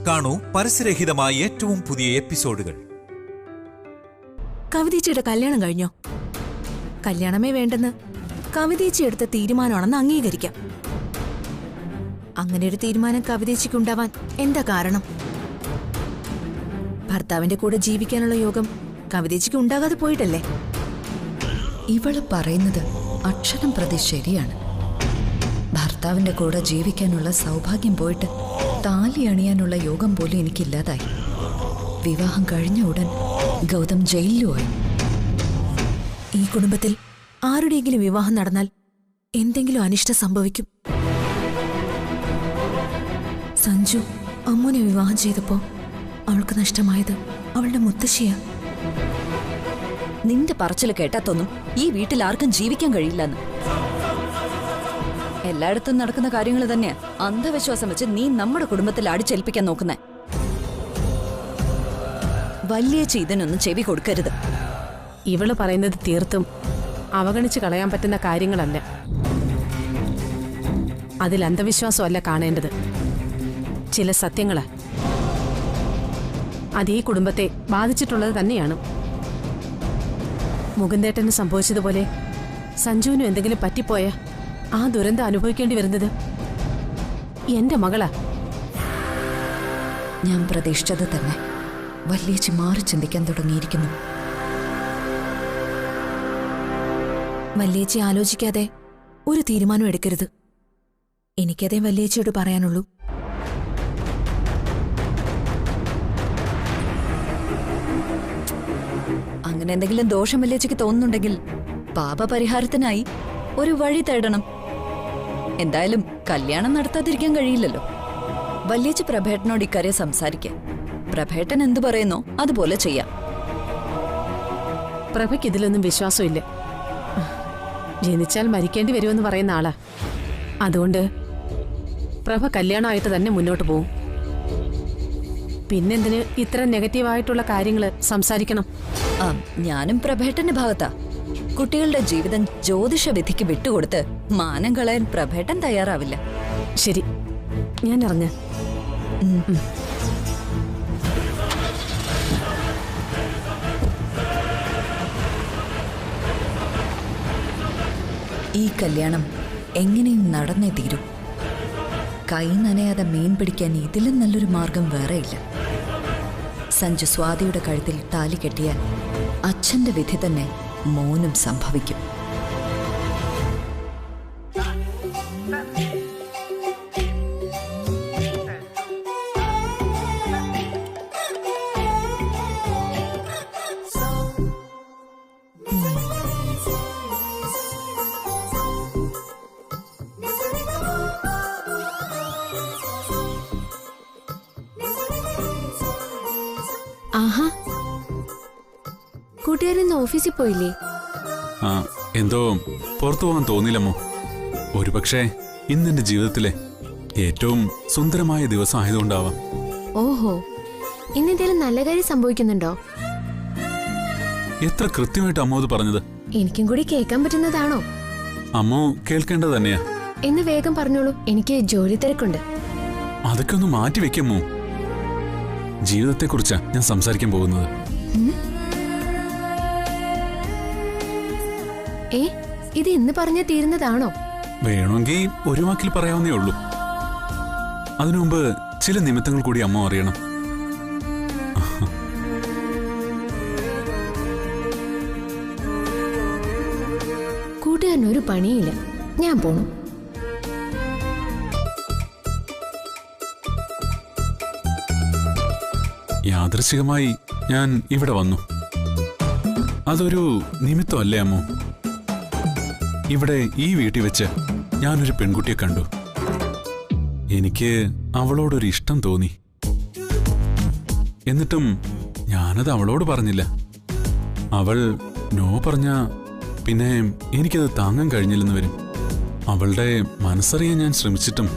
കാണൂ പരസ്യരഹിതമായ ഏറ്റവും പുതിയ എപ്പിസോഡുകൾ. കവിതേച്ചിയുടെ കല്യാണം കഴിഞ്ഞോ? കല്യാണമേ വേണ്ടെന്ന് കവിതേച്ചി എടുത്ത തീരുമാനമാണെന്ന് അംഗീകരിക്കാം. അങ്ങനെ ഒരു തീരുമാനം കവിതേച്ചിക്ക് ഉണ്ടാവാൻ എന്താ കാരണം? ഭർത്താവിന്റെ കൂടെ ജീവിക്കാനുള്ള യോഗം കവിതേച്ചിക്ക് ഉണ്ടാകാതെ പോയിട്ടല്ലേ? ഇവള് പറയുന്നത് അക്ഷരം പ്രതി ശരിയാണ്. ഭർത്താവിന്റെ കൂടെ ജീവിക്കാനുള്ള സൗഭാഗ്യം പോയിട്ട് താലി അണിയാനുള്ള യോഗം പോലും എനിക്കില്ലാതായി. വിവാഹം കഴിഞ്ഞ ഉടൻ ഗൗതം ജയിലിലുമായി. ഈ കുടുംബത്തിൽ ആരുടെയെങ്കിലും വിവാഹം നടന്നാൽ എന്തെങ്കിലും അനിഷ്ടം സംഭവിക്കും. സഞ്ജു അമ്മുനെ വിവാഹം ചെയ്തപ്പോ അവൾക്ക് നഷ്ടമായത് അവളുടെ മുത്തശ്ശിയാ. നിന്റെ പറച്ചില് കേട്ടാത്തൊന്നും ഈ വീട്ടിൽ ആർക്കും ജീവിക്കാൻ കഴിയില്ലെന്ന്. എല്ലായിടത്തും നടക്കുന്ന കാര്യങ്ങൾ തന്നെയാ അന്ധവിശ്വാസം വെച്ച് നീ നമ്മുടെ കുടുംബത്തിൽ അടിച്ചേൽപ്പിക്കാൻ നോക്കുന്നേ. വല്യേച്ചി ഇതിനൊന്നും ചെവി കൊടുക്കരുത്. ഇവള് പറയുന്നത് തീർത്തും അവഗണിച്ച് കളയാൻ പറ്റുന്ന കാര്യങ്ങളല്ല. അതിൽ അന്ധവിശ്വാസമല്ല കാണേണ്ടത്, ചില സത്യങ്ങളാ. അത് ഈ കുടുംബത്തെ ബാധിച്ചിട്ടുള്ളത് തന്നെയാണ്. മുകുന്ദേട്ടന് സംഭവിച്ചതുപോലെ സഞ്ജുവിനും എന്തെങ്കിലും പറ്റിപ്പോയ ആ ദുരന്തം അനുഭവിക്കേണ്ടി വരുന്നത് എന്റെ മകളാ. ഞാൻ പ്രതീക്ഷിച്ചത് തന്നെ. വല്യേച്ചി മാറി ചിന്തിക്കാൻ തുടങ്ങിയിരിക്കുന്നു. വല്യേച്ചി ആലോചിക്കാതെ ഒരു തീരുമാനം എടുക്കരുത്. എനിക്കതേ വല്യേച്ചിയോട് പറയാനുള്ളൂ. അങ്ങനെ എന്തെങ്കിലും ദോഷം വല്യേച്ചിക്ക് തോന്നുന്നുണ്ടെങ്കിൽ പാപപരിഹാരത്തിനായി ഒരു വഴി തേടണം. എന്തായാലും കല്യാണം നടത്താതിരിക്കാൻ കഴിയില്ലല്ലോ. വല്യേച്ചി പ്രഭേട്ടനോട് ഇക്കാര്യം സംസാരിക്കാം. പ്രഭേട്ടൻ എന്തു പറയുന്നോ അതുപോലെ ചെയ്യാം. പ്രഭയ്ക്ക് ഇതിലൊന്നും വിശ്വാസമില്ല. ജനിച്ചാൽ മരിക്കേണ്ടി വരുമെന്ന് പറയുന്ന ആളാ. അതുകൊണ്ട് പ്രഭ കല്യാണമായിട്ട് തന്നെ മുന്നോട്ട് പോവും. പിന്നെന്തിന് ഇത്ര നെഗറ്റീവായിട്ടുള്ള കാര്യങ്ങൾ സംസാരിക്കണം? ഞാനും പ്രഭേട്ടന്റെ ഭാഗത്താ. കുട്ടികളുടെ ജീവിതം ജ്യോതിഷ വിധിക്ക് വിട്ടുകൊടുത്ത് മാനം കളയാൻ പ്രഭേട്ടൻ തയ്യാറാവില്ല. ശരി, ഞാൻ അറിഞ്ഞ. ഈ കല്യാണം എങ്ങനെയും നടന്നേ തീരൂ. കൈ നനയാതെ മീൻ പിടിക്കാൻ ഇതിലും നല്ലൊരു മാർഗം വേറെയില്ല. സഞ്ജു സ്വാതിയുടെ കഴുത്തിൽ താലി കെട്ടിയാൽ അച്ഛന്റെ വിധി തന്നെ മോനും സംഭവിക്കും. ആഹാ, കൂട്ടുകാരിന്ന് ഓഫീസിൽ പോയില്ലേ? എന്തോ പുറത്തു പോകാൻ തോന്നില്ലമ്മോ. ഒരുപക്ഷെ ഇന്നെന്റെ ജീവിതത്തിലെ ഏറ്റവും സുന്ദരമായ ദിവസം ആയതുകൊണ്ടാവാം. ഓഹോ, ഇന്നെന്തേലും നല്ല കാര്യം സംഭവിക്കുന്നുണ്ടോ? എത്ര കൃത്യമായിട്ട് അമ്മോ അത് പറഞ്ഞത്. എനിക്കും കൂടി കേൾക്കാൻ പറ്റുന്നതാണോ? അമ്മോ കേൾക്കേണ്ടത് തന്നെയാ. എന്ന് വേഗം പറഞ്ഞോളൂ, എനിക്ക് ജോലി തിരക്കുണ്ട്. അതൊക്കെ ഒന്ന് മാറ്റി വെക്കമ്മോ. ജീവിതത്തെക്കുറിച്ചാ ഞാൻ സംസാരിക്കാൻ പോകുന്നത്. ഇത് ഇന്ന് പറഞ്ഞാൽ തീരുന്നതാണോ? വേണമെങ്കിൽ ഒരു വാക്കിൽ പറയാവുന്നേ ഉള്ളൂ. അതിനുമുമ്പ് ചില നിമിത്തങ്ങൾ കൂടി അമ്മ അറിയണം. കൂട്ടുകാരനൊരു പണിയില്ല, ഞാൻ പോണു. യാദൃശ്ചികമായി ഞാൻ ഇവിടെ വന്നു. അതൊരു നിമിത്തമല്ലേ അമ്മോ. ഇവിടെ ഈ വീട്ടിൽ വെച്ച് ഞാനൊരു പെൺകുട്ടിയെ കണ്ടു. എനിക്ക് അവളോടൊരു ഇഷ്ടം തോന്നി. എന്നിട്ടും ഞാനത് അവളോട് പറഞ്ഞില്ല. അവൾ നോ പറഞ്ഞ പിന്നെ എനിക്കത് താങ്ങാൻ കഴിഞ്ഞില്ലെന്ന് വരും. അവളുടെ മനസ്സറിയാൻ ഞാൻ ശ്രമിച്ചിട്ടും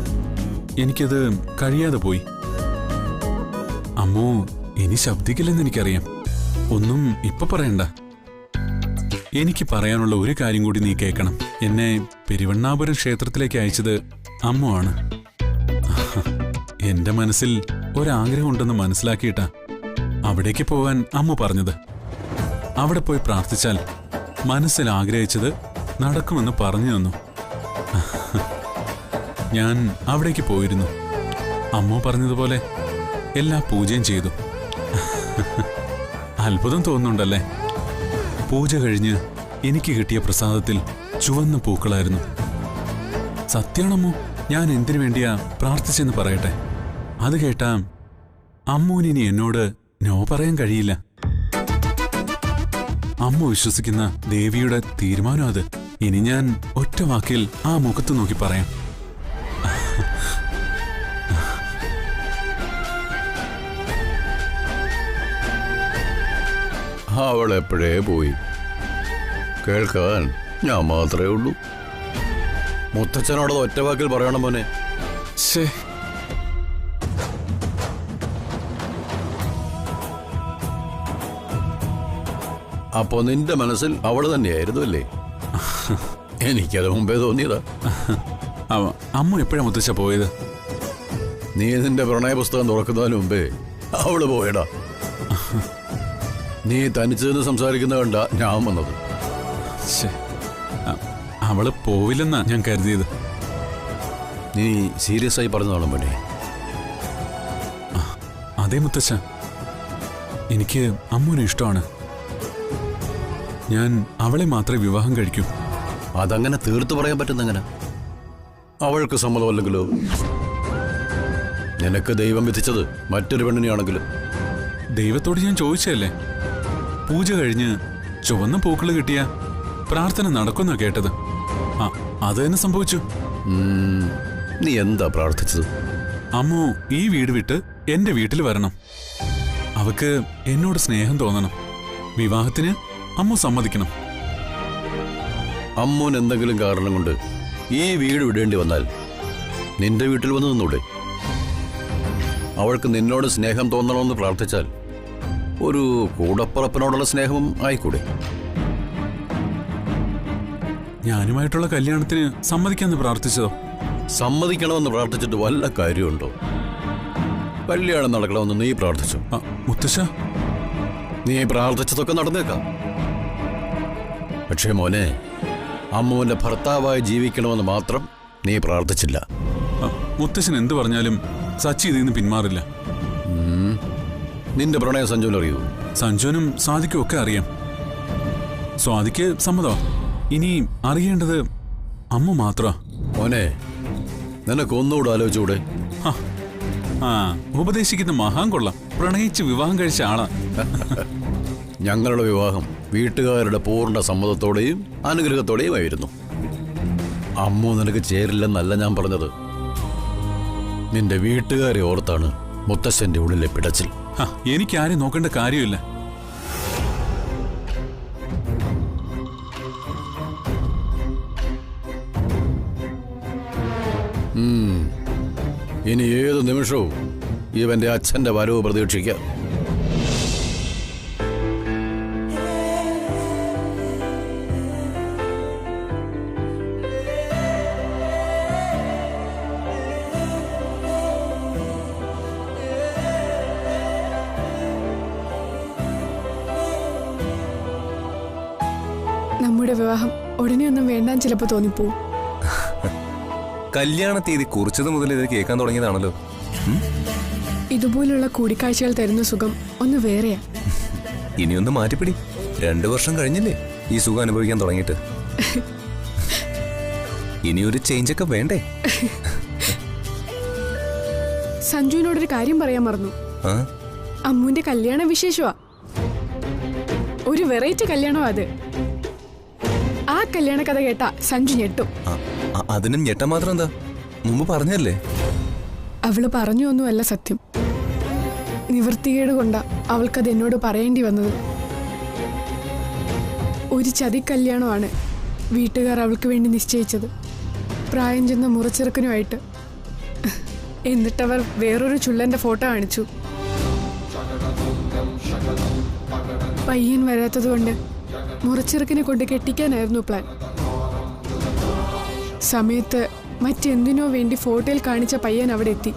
എനിക്കത് കഴിയാതെ പോയി. അമ്മോ ഇനി ശബ്ദിക്കില്ലെന്ന് എനിക്കറിയാം. ഒന്നും ഇപ്പൊ പറയണ്ട. എനിക്ക് പറയാനുള്ള ഒരു കാര്യം കൂടി നീ കേൾക്കണം. എന്നെ പെരുവണ്ണാപുരം ക്ഷേത്രത്തിലേക്ക് അയച്ചത് അമ്മ ആണ്. എന്റെ മനസ്സിൽ ഒരാഗ്രഹമുണ്ടെന്ന് മനസ്സിലാക്കിയിട്ടാ അവിടേക്ക് പോവാൻ അമ്മ പറഞ്ഞത്. അവിടെ പോയി പ്രാർത്ഥിച്ചാൽ മനസ്സിൽ ആഗ്രഹിച്ചത് നടക്കുമെന്ന് പറഞ്ഞു തന്നു. ഞാൻ അവിടേക്ക് പോയിരുന്നു. അമ്മ പറഞ്ഞതുപോലെ എല്ലാ പൂജയും ചെയ്തു. അത്ഭുതം തോന്നുന്നുണ്ടല്ലേ? പൂജ കഴിഞ്ഞ് എനിക്ക് കിട്ടിയ പ്രസാദത്തിൽ ചുവന്ന പൂക്കളായിരുന്നു. സത്യമാണമ്മോ, ഞാൻ എന്തിനു വേണ്ടിയാ പ്രാർത്ഥിച്ചെന്ന് പറയട്ടെ. അത് കേട്ടാ അമ്മൂനിനി എന്നോട് നോ പറയാൻ കഴിയില്ല. അമ്മ വിശ്വസിക്കുന്ന ദേവിയുടെ തീരുമാനം അത്. ഇനി ഞാൻ ഒറ്റ വാക്കിൽ ആ മുഖത്ത് നോക്കി പറയാം. അവൾ എപ്പോഴേ പോയി. കേൾക്കാൻ ഞാൻ മാത്രമേ ഉള്ളൂ. മുത്തച്ഛനോട് ഒറ്റ വാക്കിൽ പറയണം മോനെ. ശേ, അപ്പോ നിന്റെ മനസ്സിൽ അവള് തന്നെയായിരുന്നു അല്ലേ? എനിക്കത് മുമ്പേ തോന്നിയതാ. അമ്മ എപ്പോഴാ മുത്തച്ഛ പോയത്? നീ നിന്റെ പ്രണയ പുസ്തകം തുറക്കുന്നതിന് മുമ്പേ അവള് പോയടാ. നീ തനിച്ചു നിന്ന് സംസാരിക്കുന്ന കണ്ട ഞാൻ വന്നത്. അവള് പോവില്ലെന്നാ ഞാൻ കരുതിയത്. നീ സീരിയസ് ആയി പറഞ്ഞതാണോ മോനെ? അതേ മുത്തച്ഛ, എനിക്ക് അമ്മൂനെ ഇഷ്ടമാണ്. ഞാൻ അവളെ മാത്രമേ വിവാഹം കഴിക്കൂ. അതങ്ങനെ തീർത്തു പറയാൻ പറ്റുന്നെങ്ങനെ? അവൾക്ക് സമ്മതമല്ലെങ്കിലോ? നിനക്ക് ദൈവം വിധിച്ചത് മറ്റൊരു പെണ്ണിനെയാണെങ്കിലും. ദൈവത്തോട് ഞാൻ ചോദിച്ചല്ലേ. പൂജ കഴിഞ്ഞ് ചുവന്ന പൂക്കൾ കിട്ടിയ പ്രാർത്ഥന നടക്കുന്നാ കേട്ടത്. അത് തന്നെ സംഭവിച്ചു. നീ എന്താ പ്രാർത്ഥിച്ചത്? അമ്മു ഈ വീട് വിട്ട് എന്റെ വീട്ടിൽ വരണം. അവക്ക് എന്നോട് സ്നേഹം തോന്നണം. വിവാഹത്തിന് അമ്മു സമ്മതിക്കണം. അമ്മൂന് എന്തെങ്കിലും കാരണം കൊണ്ട് ഈ വീട് വിടേണ്ടി വന്നാൽ നിന്റെ വീട്ടിൽ വന്ന് നിന്നൂടെ? അവൾക്ക് നിന്നോട് സ്നേഹം തോന്നണമെന്ന് പ്രാർത്ഥിച്ചാൽ ഒരു കൂടപ്പുറപ്പിനോടുള്ള സ്നേഹവും ആയിക്കൂടെ? ഞാനുമായിട്ടുള്ള കല്യാണത്തിന് സമ്മതിക്കാന്ന് പ്രാർത്ഥിച്ചതോ? സമ്മതിക്കണമെന്ന് പ്രാർത്ഥിച്ചിട്ട് വല്ല കാര്യമുണ്ടോ? കല്യാണം നടക്കണമെന്ന് നീ പ്രാർത്ഥിച്ചു. മുത്തശ്ശ, നീ പ്രാർത്ഥിച്ചതൊക്കെ നടന്നേക്കാം. പക്ഷേ മോനെ, അമ്മുവിന്റെ ഭർത്താവായി ജീവിക്കണമെന്ന് മാത്രം നീ പ്രാർത്ഥിച്ചില്ല. മുത്തശ്ശൻ എന്ത് പറഞ്ഞാലും സച്ചി ഇതിൽ നിന്ന് പിന്മാറില്ല. നിന്റെ പ്രണയം സഞ്ജുവിന് അറിയൂ? സഞ്ജുവിനും സ്വാതിക്കും ഒക്കെ അറിയാം. സ്വാതിക്ക് സമ്മതം. ഇനി അറിയേണ്ടത് അമ്മ മാത്രമാ. മോനെ, നിനക്കൊന്നുകൂടെ ആലോചിച്ചുകൂടെ? ഉപദേശിക്കുന്ന മഹാൻ കൊള്ളാം. പ്രണയിച്ച് വിവാഹം കഴിച്ച ആളാ. ഞങ്ങളുടെ വിവാഹം വീട്ടുകാരുടെ പൂർണ്ണ സമ്മതത്തോടെയും അനുഗ്രഹത്തോടെയും ആയിരുന്നു. അമ്മു നിനക്ക് ചേരില്ലെന്നല്ല ഞാൻ പറഞ്ഞത്. നിന്റെ വീട്ടുകാരെ ഓർത്താണ് മുത്തശ്ശന്റെ ഉള്ളിലെ പിടച്ചിൽ. എനിക്കാരും നോക്കേണ്ട കാര്യമില്ല. ഇനി ഏത് നിമിഷവും ഇവന്റെ അച്ഛന്റെ വരവ് പ്രതീക്ഷിക്കാം. നമ്മുടെ വിവാഹം ഉടനെ ഒന്നും വേണ്ടാൻ ചിലപ്പോ തോന്നിപ്പോ. കല്യാണ തീയതി കുറിച്ചത് മുതൽ ഇത് കേൾക്കാൻ തുടങ്ങിയതാണല്ലോ. ഇതുപോലുള്ള കൂടിക്കാഴ്ചകൾ തരുന്ന സുഖം ഒന്ന് വേറെയാ. ഇനിയൊന്ന് മാറ്റിപ്പിടി. 2 വർഷം കഴിഞ്ഞില്ലേ ഈ സുഖം അനുഭവിക്കാൻ തുടങ്ങിയിട്ട്? ഇനിയൊരു ചേഞ്ചൊക്കെ വേണ്ടേ? സഞ്ജുവിനോടൊരു കാര്യം പറയാൻ മറന്നു. അമ്മുവിന്റെ കല്യാണ വിശേഷമാ. ഒരു വെറൈറ്റി കല്യാണമാ അത്. ആ കല്യാണ കഥ കേട്ടാ സഞ്ജു ഞെട്ടും. അതിനും ഞെട്ടാൻ മാത്രം എന്താ? മുമ്പ് പറഞ്ഞല്ലേ? അവള് പറഞ്ഞൊന്നുമല്ല സത്യം. നിവൃത്തികേട് കൊണ്ടാ അവൾക്കത് എന്നോട് പറയേണ്ടി വന്നത്. ഒരു ചതി കല്യാണമാണ് വീട്ടുകാർ അവൾക്ക് വേണ്ടി നിശ്ചയിച്ചത്, പ്രായം ചെന്ന മുറച്ചെറുക്കനുമായിട്ട്. എന്നിട്ടവർ വേറൊരു ചുള്ളന്റെ ഫോട്ടോ കാണിച്ചു. പയ്യൻ വരാത്തത് കൊണ്ട് മുറച്ചെറുക്കനെ കൊണ്ട് കെട്ടിക്കാനായിരുന്നു പ്ലാൻ. സമയത്ത് മറ്റെന്തിനോ വേണ്ടി ഫോട്ടോയിൽ കാണിച്ച പയ്യൻ അവിടെ എത്തി.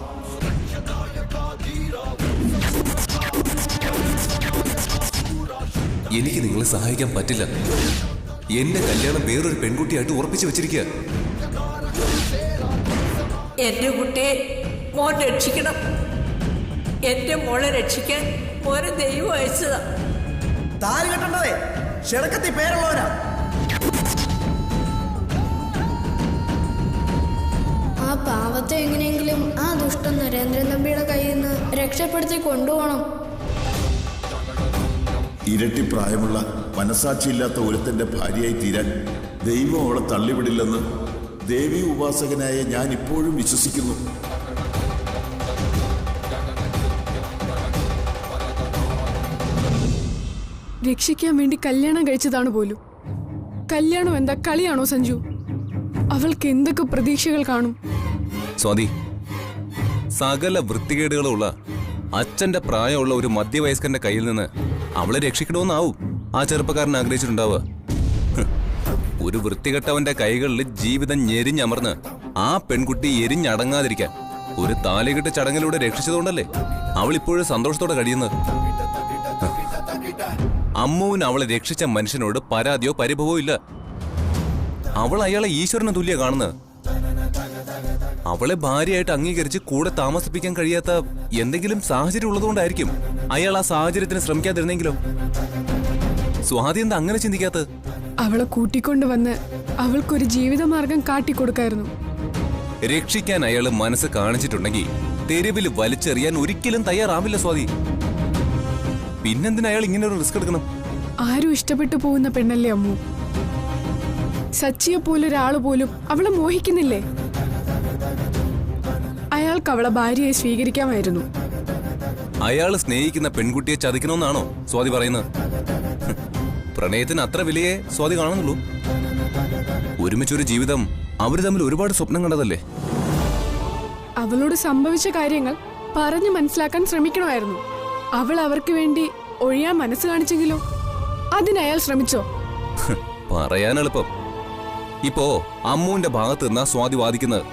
എനിക്ക് നിങ്ങളെ സഹായിക്കാൻ പറ്റില്ല. എന്റെ കല്യാണം വേറൊരു പെൺകുട്ടിയായിട്ട് ഉറപ്പിച്ചു വെച്ചിരിക്കുക. എന്റെ കുട്ടിയെ മോൻ രക്ഷിക്കണം. എന്റെ മോളെ രക്ഷിക്കാൻ മോനെ ദൈവം അയച്ചതാ. താലി കെട്ടണ്ടതേ ക്ഷണക്കത്തി പേരുള്ളവരാ. ആ പാവത്തെ എങ്ങനെയെങ്കിലും ആ ദുഷ്ടൻ നരേന്ദ്രൻ തമ്പിയുടെ കയ്യിൽ നിന്ന് രക്ഷപ്പെടുത്തി കൊണ്ടുപോകണം. ഇരട്ടി പ്രായമുള്ള മനസാക്ഷിയില്ലാത്ത ഒരുത്തന്റെ ഭാര്യയായി തീരാൻ ദൈവം അവളെ തള്ളിവിടില്ലെന്ന് ദേവി ഉപാസകനായ ഞാൻ ഇപ്പോഴും വിശ്വസിക്കുന്നു. രക്ഷിക്കാൻ വേണ്ടി കല്യാണം കഴിച്ചതാണ് പോലും. കല്യാണം എന്താ കളിയാണോ സഞ്ജു? അവൾക്ക് എന്തൊക്കെ പ്രതീക്ഷകൾ കാണും. സ്വാതി, സകല വൃത്തികേടുകളുള്ള അച്ഛന്റെ പ്രായമുള്ള ഒരു മധ്യവയസ്കന്റെ കയ്യിൽ നിന്ന് അവളെ രക്ഷിക്കണമെന്നാവും ആ ചെറുപ്പക്കാരൻ ആഗ്രഹിച്ചിട്ടുണ്ടാവുക. ഒരു വൃത്തികെട്ടവന്റെ കൈകളിൽ ജീവിതം ഞെരിഞ്ഞമർന്ന് ആ പെൺകുട്ടി എരിഞ്ഞടങ്ങാതിരിക്കാൻ ഒരു താലികെട്ട് ചടങ്ങിലൂടെ രക്ഷിച്ചതുകൊണ്ടല്ലേ അവൾ ഇപ്പോഴും സന്തോഷത്തോടെ കഴിയുന്നത്. അമ്മുവിന് അവളെ രക്ഷിച്ച മനുഷ്യനോട് പരാതിയോ പരിഭവോ ഇല്ല. അവൾ അയാളെ ഈശ്വരന് തുല്യ കാണുന്നത്. അവളെ ഭാര്യയായിട്ട് അംഗീകരിച്ച് കൂടെ താമസിപ്പിക്കാൻ കഴിയാത്ത എന്തെങ്കിലും സാഹചര്യം ഉള്ളതുകൊണ്ടായിരിക്കും അയാൾ ആ സാഹചര്യത്തിന് ശ്രമിക്കാതിരുന്നെങ്കിലോ? സ്വാതി എന്താ അങ്ങനെ ചിന്തിക്കാത്തത്? അവളെ കൂട്ടിക്കൊണ്ടുവന്ന് അവൾക്കൊരു ജീവിതമാർഗം കാട്ടിക്കൊടുക്കായിരുന്നു. രക്ഷിക്കാൻ അയാൾ മനസ്സ് കാണിച്ചിട്ടുണ്ടെങ്കിൽ തെരുവിൽ വലിച്ചെറിയാൻ ഒരിക്കലും തയ്യാറാവില്ല സ്വാതി. പിന്നെന്തിനാ അയാൾ ഇങ്ങനെ ഒരു റിസ്ക് എടുക്കണം? ആരും ഇഷ്ടപ്പെട്ടു പോകുന്ന പെണ്ണല്ലേ അമ്മു. സച്ചിയെ പോലൊരാള് പോലും അവളെ മോഹിക്കുന്നില്ലേ? അയാൾക്ക് അവളെ ഭാര്യയെ സ്വീകരിക്കാമായിരുന്നു. അയാൾ സ്നേഹിക്കുന്ന പെൺകുട്ടിയെ ചതിക്കണമെന്നാണോ സ്വാതി പറയുന്നത്? പ്രണയത്തിന് അത്ര വിലയെ സ്വാതി കാണുന്നുള്ളൂ. ഒരുമിച്ചൊരു ജീവിതം അവര് തമ്മിൽ ഒരുപാട് സ്വപ്നം കണ്ടതല്ലേ? അവളോട് സംഭവിച്ച കാര്യങ്ങൾ പറഞ്ഞു മനസ്സിലാക്കാൻ ശ്രമിക്കണമായിരുന്നു. അവൾ അവർക്ക് വേണ്ടി ഒഴിയാൻ മനസ്സ് കാണിച്ചെങ്കിലോ? അതിനയാൾ ശ്രമിച്ചോ? പറയാൻ എളുപ്പം. ഇപ്പോ അമ്മുവിന്റെ ഭാഗത്ത് നിന്നാ സ്വാതി വാദിക്കുന്നത്.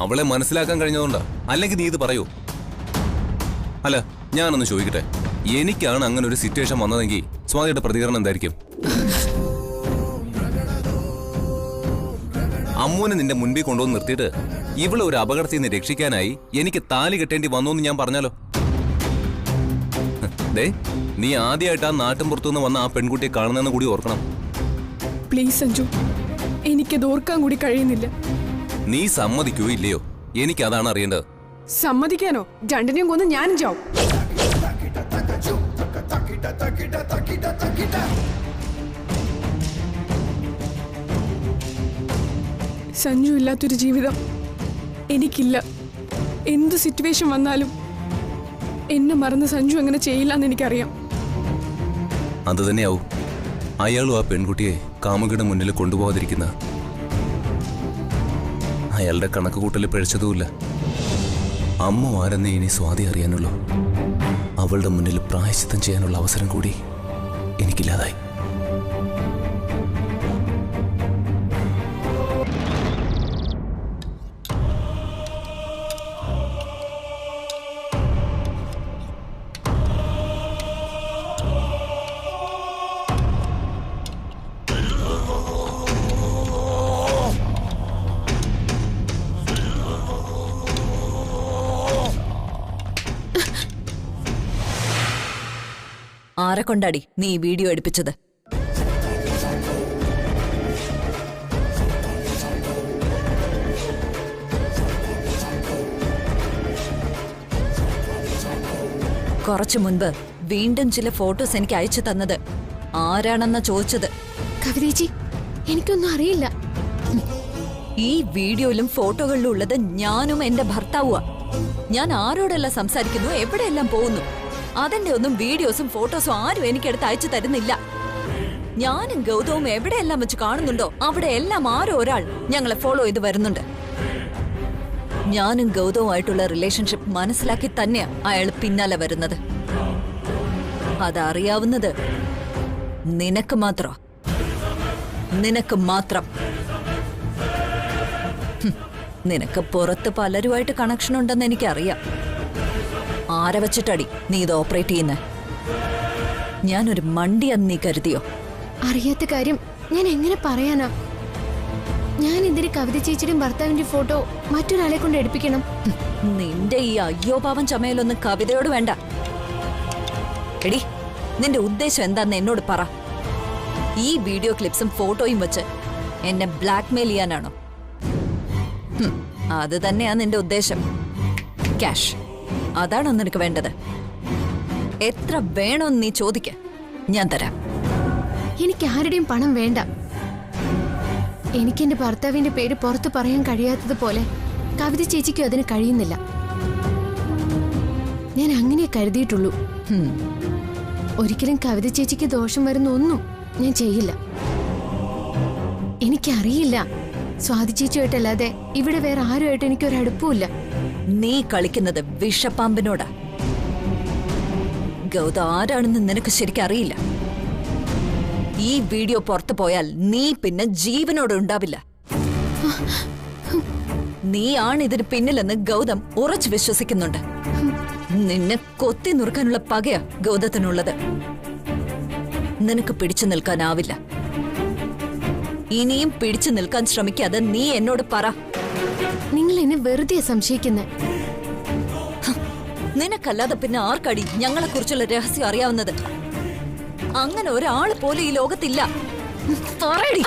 അവളെ മനസ്സിലാക്കാൻ കഴിഞ്ഞതുകൊണ്ടാ. അല്ലെങ്കിൽ നീ ഇത് പറയൂ? അല്ല, ഞാനൊന്ന് ചോദിക്കട്ടെ, എനിക്കാണ് അങ്ങനെ ഒരു സിറ്റുവേഷൻ വന്നതെങ്കിൽ സ്വാതിയുടെ പ്രതികരണം എന്തായിരിക്കും? അമ്മുവിനെ നിന്റെ മുൻപിൽ കൊണ്ടുവന്ന് നിർത്തിയിട്ട് ഇവളെ ഒരു അപകടത്തിൽ നിന്ന് രക്ഷിക്കാനായി എനിക്ക് താലി കെട്ടേണ്ടി വന്നു എന്ന് ഞാൻ പറഞ്ഞാലോ? ദേ, നീ ആദ്യമായിട്ട് ആ നാട്ടിൻ പുറത്തുനിന്ന് വന്ന ആ പെൺകുട്ടിയെ കാണുന്നെന്ന് കൂടി ഓർക്കണം. പ്ലീസ് സഞ്ജു, എനിക്കത് ഓർക്കാൻ കൂടി കഴിയുന്നില്ല. നീ സമ്മതിക്കോ ഇല്ലയോ? എനിക്കതാണ് അറിയേണ്ടത്. സമ്മതിക്കാനോ? രണ്ടിനെയും കൊന്ന് ഞാനും ചാവും. സഞ്ജു ഇല്ലാത്തൊരു ജീവിതം എനിക്കില്ല. എന്ത് സിറ്റുവേഷൻ വന്നാലും എന്നെ മറന്ന് സഞ്ജു അങ്ങനെ ചെയ്യില്ലെന്ന് എനിക്കറിയാം. അത് തന്നെയാവും അയാളും ആ പെൺകുട്ടിയെ കാമുകിയുടെ മുന്നിൽ കൊണ്ടുപോകാതിരിക്കുന്ന. അയാളുടെ കണക്ക് കൂട്ടൽ പിഴച്ചതുമില്ല. അമ്മ ആരെന്നേ ഇനി സ്വാതി അറിയാനുള്ളൂ. അവളുടെ മുന്നിൽ പ്രായശ്ചിത്തം ചെയ്യാനുള്ള അവസരം കൂടി എനിക്കില്ലാതായി. ആരെ കൊണ്ടാടി നീ ഈ വീഡിയോ എടുപ്പിച്ചത്? കുറച്ചു മുൻപ് വീണ്ടും ചില ഫോട്ടോസ് എനിക്ക് അയച്ചു തന്നത് ആരാണെന്ന ചോദിച്ചത്. കവിതേച്ചി, എനിക്കൊന്നും അറിയില്ല. ഈ വീഡിയോയിലും ഫോട്ടോകളിലും ഉള്ളത് ഞാനും എന്റെ ഭർത്താവുമാ. ഞാൻ ആരോടെല്ലാം സംസാരിക്കുന്നു, എവിടെയെല്ലാം പോകുന്നു, അതിന്റെ ഒന്നും വീഡിയോസും ഫോട്ടോസും ആരും എനിക്കെടുത്ത് അയച്ചു തരുന്നില്ല. ഞാനും ഗൗതവും എവിടെയെല്ലാം വെച്ച് കാണുന്നുണ്ടോ അവിടെ എല്ലാം ആരോ ഒരാൾ ഞങ്ങളെ ഫോളോ ചെയ്ത് വരുന്നുണ്ട്. ഞാനും ഗൗതവുമായിട്ടുള്ള റിലേഷൻഷിപ്പ് മനസ്സിലാക്കി തന്നെയാ അയാൾ പിന്നാലെ വരുന്നത്. അതറിയാവുന്നത് നിനക്ക് മാത്രം. നിനക്ക് പുറത്ത് പലരുമായിട്ട് കണക്ഷൻ ഉണ്ടെന്ന് എനിക്കറിയാം. ആരെ വെച്ചിട്ടടി നീ ഇത് ഓപ്പറേറ്റ് ചെയ്യുന്നേ? ഞാനൊരു മണ്ടിയെന്ന് നീ കരുതിയോ? അറിയാത്ത കാര്യം ഞാൻ എങ്ങനെ പറയാനാ? ഞാൻ എന്തിന് കവിത ചേച്ചിയുടെയും ഭർത്താവിന്റെ ഫോട്ടോ മറ്റൊരാളെ കൊണ്ട് എടുപ്പിക്കണം? നിന്റെ ഈ അയ്യോ പാവം ചമയലൊന്നും കവിതയോട് വേണ്ട. എടി, നിന്റെ ഉദ്ദേശം എന്താന്ന് എന്നോട് പറ. ഈ വീഡിയോ ക്ലിപ്സും ഫോട്ടോയും വെച്ച് എന്നെ ബ്ലാക്ക്മെയിൽ ചെയ്യാനാണോ? അത് തന്നെയാ നിന്റെ ഉദ്ദേശം. ക്യാഷ് അതാണോ നിനക്ക് വേണ്ടത്? എത്ര വേണോന്ന് നീ ചോദിക്ക, ഞാൻ തരാം. എനിക്ക് ആരുടെയും പണം വേണ്ട. എനിക്ക് എന്റെ ഭർത്താവിന്റെ പേര് പുറത്ത് പറയാൻ കഴിയാത്തതുപോലെ കവിത ചേച്ചിക്കും അതിന് കഴിയുന്നില്ല. ഞാൻ അങ്ങനെ കരുതിയിട്ടുള്ളൂ. ഒരിക്കലും കവിത ചേച്ചിക്ക് ദോഷം വരുന്ന ഒന്നും ഞാൻ ചെയ്യില്ല. എനിക്കറിയില്ല, സ്വാതി ചേച്ചിയായിട്ടല്ലാതെ ഇവിടെ വേറെ ആരുമായിട്ട് എനിക്കൊരടുപ്പമില്ല. നീ കളിക്കുന്നത് വിഷപ്പാമ്പിനോടാ. ഗൗത ആരാണെന്ന് നിനക്ക് ശരിക്കും അറിയില്ല. ഈ വീഡിയോ പുറത്തു പോയാൽ നീ പിന്നെ ജീവനോട് ഉണ്ടാവില്ല. നീയാണ് ഇതിന് പിന്നിലെന്ന് ഗൗതം ഉറച്ചു വിശ്വസിക്കുന്നുണ്ട്. നിന്നെ കൊത്തി നുറുക്കാനുള്ള പകയാ ഗൗതത്തിനുള്ളത്. നിനക്ക് പിടിച്ചു നിൽക്കാനാവില്ല. ഇനിയും പിടിച്ചു നിൽക്കാൻ ശ്രമിക്കാതെ നീ എന്നോട് പറ. നിങ്ങൾ എന്നെ വെറുതെ സംശയിക്കുന്നേ. നിനക്കല്ലാതെ പിന്നെ ആർക്കടി ഞങ്ങളെ കുറിച്ചുള്ള രഹസ്യം അറിയാവുന്നത്? അങ്ങനെ ഒരാൾ പോലും ഈ ലോകത്തില്ല. പറയടി.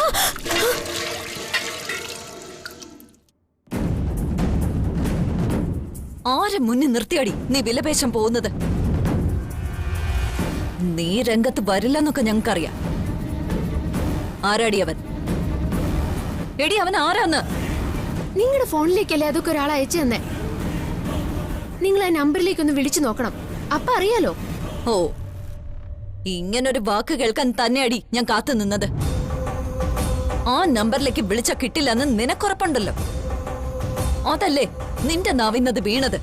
ആരെ മുന്നിൽ നിർത്തിയടി നീ വിലപേശം പോകുന്നത്? നീ രംഗത്ത് വരില്ലെന്നൊക്കെ ഞങ്ങൾക്കറിയാം. ആരാടി അവൻ? എടി, അവൻ ആരാന്ന്? നിങ്ങളുടെ ഫോണിലേക്കല്ലേ അതൊക്കെ ഒരാൾ അയച്ചു തന്നെ. നിങ്ങൾ ആ നമ്പറിലേക്കൊന്ന് വിളിച്ചു നോക്കണം, അപ്പൊ അറിയാലോ. ഓ, ഇങ്ങനൊരു വാക്ക് കേൾക്കാൻ തന്നെയടി ഞാൻ കാത്തു നിന്നത്. ആ നമ്പറിലേക്ക് വിളിച്ച കിട്ടില്ലെന്ന് നിനക്കുറപ്പുണ്ടല്ലോ. അതല്ലേ നിന്റെ നാവിന്നത് വീണത്.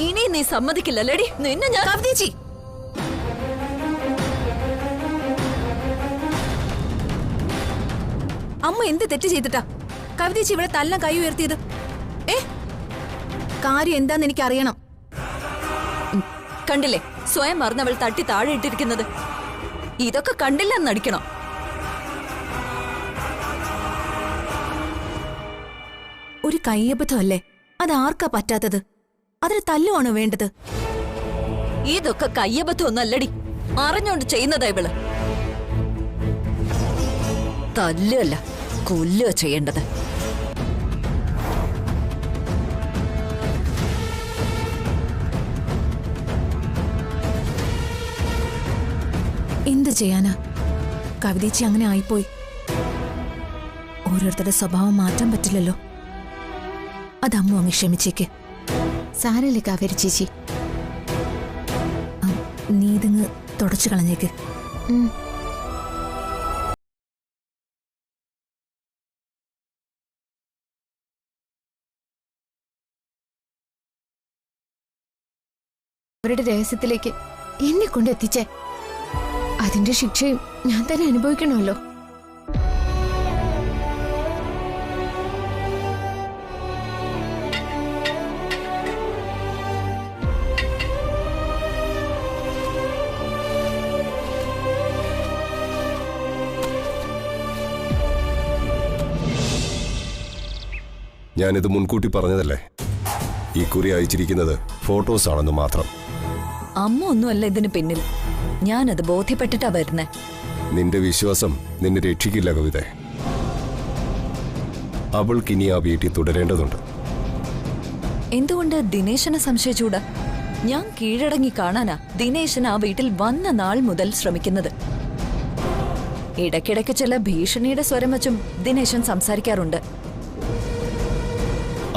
ഇനി നീ സമ്മതിക്കില്ലല്ലേടി? നിന്നെ ഞാൻ കവിതേച്ചി. അമ്മ എന്ത് തെറ്റ് ചെയ്തിട്ടാ കവിതേച്ചി ഇവിടെ തല്ല കൈ ഉയർത്തിയത്? കാര്യം എന്താന്ന് എനിക്ക് അറിയണം. കണ്ടില്ലേ സ്വയം മറന്നവൾ തട്ടി താഴെ ഇട്ടിരിക്കുന്നത്? ഇതൊക്കെ കണ്ടില്ലെന്ന് നടിക്കണോ? ഒരു കയ്യബദ്ധമല്ലേ? അതാർക്കാ പറ്റാത്തത്? അതിന് തല്ലുവാണോ വേണ്ടത്? ഇതൊക്കെ കയ്യബദ്ധം ഒന്നല്ലടി, അറിഞ്ഞോണ്ട് ചെയ്യുന്നതാ ഇവള്. തല്ലുമല്ല, കൊല്ലുക ചെയ്യേണ്ടത്. എന്ത് ചെയ്യാനാ? കവിതേച്ചി അങ്ങനെ ആയിപ്പോയി. ഓരോരുത്തരുടെ സ്വഭാവം മാറ്റാൻ പറ്റില്ലല്ലോ. അതമ്മ അങ്ങ് ക്ഷമിച്ചേക്ക്. സാരല്ലേ കാവേരി ചേച്ചി, നീ ഇതിങ്ങ് തുടച്ചു കളഞ്ഞേക്ക്. അവരുടെ രഹസ്യത്തിലേക്ക് എന്നെ കൊണ്ട് എത്തിച്ചേ. അതിന്റെ ശിക്ഷയും ഞാൻ തന്നെ അനുഭവിക്കണമല്ലോ. ഞാനിത് മുൻകൂട്ടി പറഞ്ഞതല്ലേ. ഈ കുറി അയച്ചിരിക്കുന്നത് ഫോട്ടോസ് ആണെന്ന് മാത്രം. അമ്മ ഒന്നുമല്ല ഇതിന് പിന്നിൽ. ഞാനത് ബോധ്യപ്പെട്ടിട്ടാ വരുന്നേ. നിന്റെ വിശ്വാസം നിന്നെ രക്ഷിക്കില്ല കവിത. അവൾക്കിനി ആ വീട്ടിൽ തുടരേണ്ടതുണ്ട്. എന്തുകൊണ്ട് ദിനേശനെ സംശയിച്ചൂടാ? ഞാൻ കീഴടങ്ങി കാണാനാ ദിനേശൻ ആ വീട്ടിൽ വന്ന നാൾ മുതൽ ശ്രമിക്കുന്നത്. ഇടയ്ക്കിടയ്ക്ക് ചില ഭീഷണിയുടെ സ്വരം വച്ചും ദിനേശൻ സംസാരിക്കാറുണ്ട്.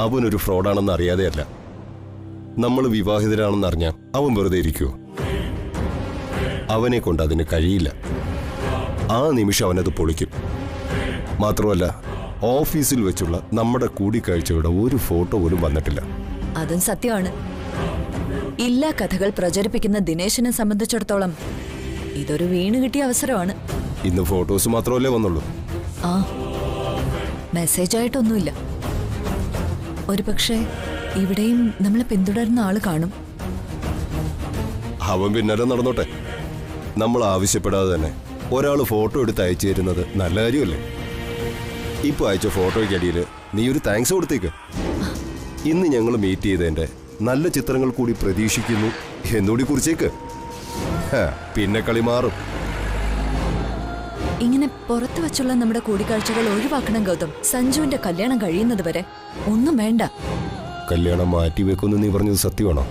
അവനൊരു ഫ്രോഡാണെന്ന് അറിയാതെയല്ല. നമ്മൾ വിവാഹിതരാണെന്ന് അറിഞ്ഞാൽ അവൻ വെറുതെ ഇരിക്കുവോ? അവനെ കൊണ്ട് അതിന് കഴിയില്ല. ആ നിമിഷം അവനത് പൊളിക്കും. മാത്രമല്ല, ഓഫീസിൽ വെച്ചുള്ള നമ്മുടെ കൂടിക്കാഴ്ചയുടെ ഒരു ഫോട്ടോ പോലും വന്നിട്ടില്ല. അതും സത്യമാണ്. ഇല്ലാ കഥകൾ പ്രചരിപ്പിക്കുന്ന ദിനേശനെ സംബന്ധിച്ചിടത്തോളം ഇതൊരു വീണ് കിട്ടിയ അവസരമാണ്. ഇന്ന് ഫോട്ടോസ് മാത്രമല്ലേ വന്നുള്ളൂ? ആ, മെസ്സേജായിട്ടൊന്നുമില്ല. ഒരു പക്ഷേ ഇവിടെയും നമ്മളെ പിന്തുടരുന്ന ആള് കാണും. അവൻ പിന്നാലെ നടന്നോട്ടെ. നമ്മൾ ആവശ്യപ്പെടാതെ തന്നെ ഒരാൾ ഫോട്ടോ എടുത്ത് അയച്ചു തരുന്നത് നല്ല കാര്യമല്ലേ? ഇപ്പൊ അയച്ച ഫോട്ടോയ്ക്കടിയിൽ നീ ഒരു താങ്ക്സ് കൊടുത്തേക്ക്. ഇന്ന് ഞങ്ങൾ മീറ്റ് ചെയ്തതിന്റെ നല്ല ചിത്രങ്ങൾ കൂടി പ്രതീക്ഷിക്കുന്നു എന്നുകൂടി കുറിച്ചേക്ക്. പിന്നെ കളി മാറും. ഇങ്ങനെ പുറത്തു വച്ചുള്ള നമ്മുടെ കൂടിക്കാഴ്ചകൾ ഒഴിവാക്കണം ഗൗതം. സഞ്ജുവിന്റെ കല്യാണം കഴിയുന്നത് വരെ ഒന്നും വേണ്ട. കല്യാണം മാറ്റിവെക്കുമെന്ന് നീ പറഞ്ഞത് സത്യമാണോ?